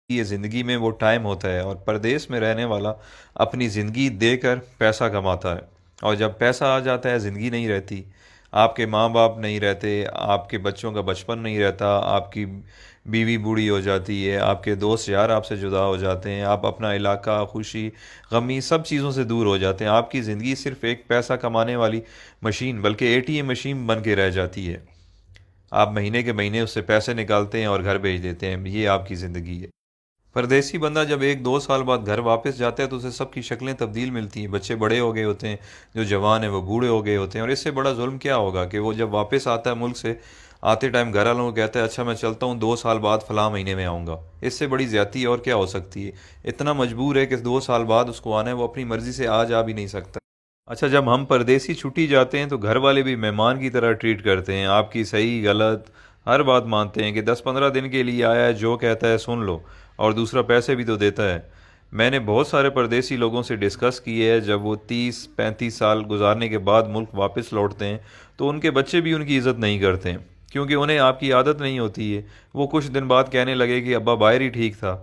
یہ زندگی میں وہ ٹائم ہوتا ہے، اور پردیس میں رہنے والا اپنی زندگی دے کر پیسہ کماتا ہے، اور جب پیسہ آ جاتا ہے زندگی نہیں رہتی۔ آپ کے ماں باپ نہیں رہتے، آپ کے بچوں کا بچپن نہیں رہتا، آپ کی بیوی بوڑھی ہو جاتی ہے، آپ کے دوست یار آپ سے جدا ہو جاتے ہیں، آپ اپنا علاقہ، خوشی غمی سب چیزوں سے دور ہو جاتے ہیں۔ آپ کی زندگی صرف ایک پیسہ کمانے والی مشین، بلکہ اے ٹی ایم مشین بن کے رہ جاتی ہے۔ آپ مہینے کے مہینے اس سے پیسے نکالتے ہیں اور گھر بھیج دیتے ہیں، یہ آپ کی زندگی ہے۔ پردیسی بندہ جب 1 2 سال بعد گھر واپس جاتا ہے تو اسے سب کی شکلیں تبدیل ملتی ہیں، بچے بڑے ہو گئے ہوتے ہیں، جو جوان ہیں وہ بوڑھے ہو گئے ہوتے ہیں، اور اس سے بڑا ظلم کیا ہوگا کہ وہ جب واپس آتا ہے ملک سے، آتے ٹائم گھر والوں کو کہتا ہے اچھا میں چلتا ہوں، 2 سال بعد فلاں مہینے میں آؤں گا۔ اس سے بڑی زیادتی اور کیا ہو سکتی ہے؟ اتنا مجبور ہے کہ 2 سال بعد اس کو آنا ہے، وہ اپنی مرضی سے آ جا بھی نہیں سکتا۔ اچھا، جب ہم پردیسی چھٹی جاتے ہیں تو گھر والے بھی مہمان کی طرح ٹریٹ کرتے ہیں، آپ کی صحیح غلط ہر بات مانتے ہیں کہ 10 15 دن کے لیے آیا ہے، جو کہتا ہے سن لو، اور دوسرا پیسے بھی تو دیتا ہے۔ میں نے بہت سارے پردیسی لوگوں سے ڈسکس کی ہے، جب وہ 30 35 سال گزارنے کے بعد ملک واپس لوٹتے ہیں تو ان کے بچے بھی ان کی عزت نہیں کرتے ہیں، کیونکہ انہیں آپ کی عادت نہیں ہوتی ہے۔ وہ کچھ دن بعد کہنے لگے کہ ابا باہر ہی ٹھیک تھا،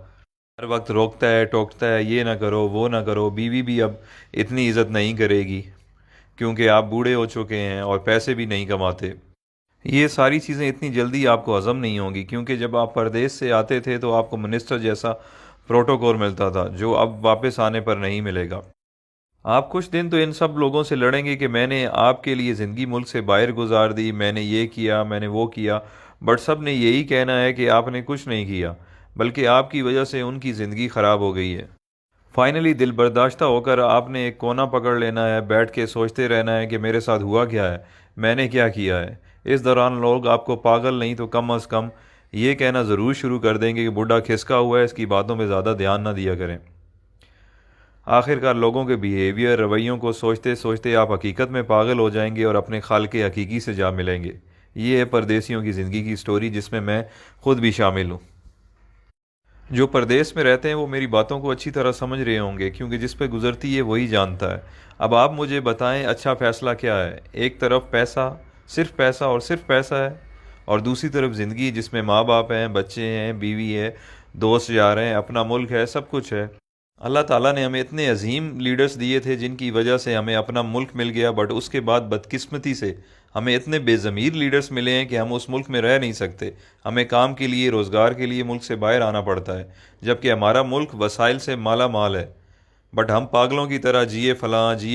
ہر وقت روکتا ہے ٹوکتا ہے، یہ نہ کرو وہ نہ کرو، بیوی بھی اب اتنی عزت نہیں کرے گی کیونکہ آپ بوڑھے ہو چکے ہیں اور پیسے بھی نہیں کماتے۔ یہ ساری چیزیں اتنی جلدی آپ کو ہضم نہیں ہوں گی، کیونکہ جب آپ پردیس سے آتے تھے تو آپ کو منسٹر جیسا پروٹوکول ملتا تھا، جو اب واپس آنے پر نہیں ملے گا۔ آپ کچھ دن تو ان سب لوگوں سے لڑیں گے کہ میں نے آپ کے لیے زندگی ملک سے باہر گزار دی، میں نے یہ کیا، میں نے وہ کیا، بٹ سب نے یہی کہنا ہے کہ آپ نے کچھ نہیں کیا، بلکہ آپ کی وجہ سے ان کی زندگی خراب ہو گئی ہے۔ فائنلی دل برداشتہ ہو کر آپ نے ایک کونا پکڑ لینا ہے، بیٹھ کے سوچتے رہنا ہے کہ میرے ساتھ ہوا کیا ہے، میں نے کیا کیا ہے۔ اس دوران لوگ آپ کو پاگل نہیں تو کم از کم یہ کہنا ضرور شروع کر دیں گے کہ بڈھا کھسکا ہوا ہے، اس کی باتوں پہ زیادہ دھیان نہ دیا کریں۔ آخر کار لوگوں کے بیہیویئر رویوں کو سوچتے سوچتے آپ حقیقت میں پاگل ہو جائیں گے اور اپنے خالق حقیقی سے جا ملیں گے۔ یہ ہے پردیسیوں کی زندگی کی سٹوری، جس میں خود بھی شامل ہوں۔ جو پردیس میں رہتے ہیں وہ میری باتوں کو اچھی طرح سمجھ رہے ہوں گے، کیونکہ جس پہ گزرتی ہے وہی جانتا ہے۔ اب آپ مجھے بتائیں اچھا فیصلہ کیا ہے؟ ایک طرف پیسہ، صرف پیسہ اور صرف پیسہ ہے، اور دوسری طرف زندگی جس میں ماں باپ ہیں، بچے ہیں، بیوی ہے، دوست یار ہیں، اپنا ملک ہے، سب کچھ ہے۔ اللہ تعالیٰ نے ہمیں اتنے عظیم لیڈرز دیے تھے جن کی وجہ سے ہمیں اپنا ملک مل گیا، بٹ اس کے بعد بدقسمتی سے ہمیں اتنے بے ضمیر لیڈرز ملے ہیں کہ ہم اس ملک میں رہ نہیں سکتے، ہمیں کام کے لیے، روزگار کے لیے ملک سے باہر آنا پڑتا ہے، جبکہ ہمارا ملک وسائل سے مالا مال ہے، بٹ ہم پاگلوں کی طرح جیے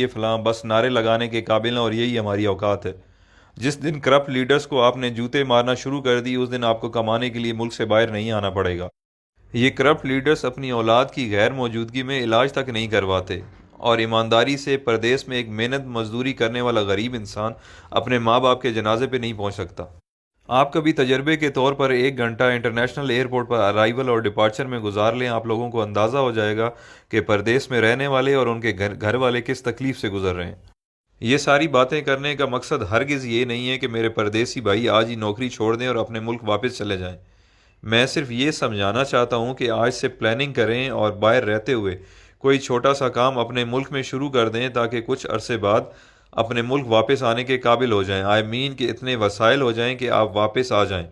فلاں بس نعرے لگانے کے قابل ہیں، اور یہی ہماری اوقات ہے۔ جس دن کرپٹ لیڈرز کو آپ نے جوتے مارنا شروع کر دی، اس دن آپ کو کمانے کے لیے ملک سے باہر نہیں آنا پڑے گا۔ یہ کرپٹ لیڈرز اپنی اولاد کی غیر موجودگی میں علاج تک نہیں کرواتے، اور ایمانداری سے پردیس میں ایک محنت مزدوری کرنے والا غریب انسان اپنے ماں باپ کے جنازے پہ نہیں پہنچ سکتا۔ آپ کبھی تجربے کے طور پر 1 گھنٹہ انٹرنیشنل ایئرپورٹ پر ارائیول اور ڈپارچر میں گزار لیں، آپ لوگوں کو اندازہ ہو جائے گا کہ پردیس میں رہنے والے اور ان کے گھر والے کس تکلیف سے گزر رہے ہیں۔ یہ ساری باتیں کرنے کا مقصد ہرگز یہ نہیں ہے کہ میرے پردیسی بھائی آج ہی نوکری چھوڑ دیں اور اپنے ملک واپس چلے جائیں۔ میں صرف یہ سمجھانا چاہتا ہوں کہ آج سے پلاننگ کریں اور باہر رہتے ہوئے کوئی چھوٹا سا کام اپنے ملک میں شروع کر دیں، تاکہ کچھ عرصے بعد اپنے ملک واپس آنے کے قابل ہو جائیں۔ آئی مین کہ اتنے وسائل ہو جائیں کہ آپ واپس آ جائیں۔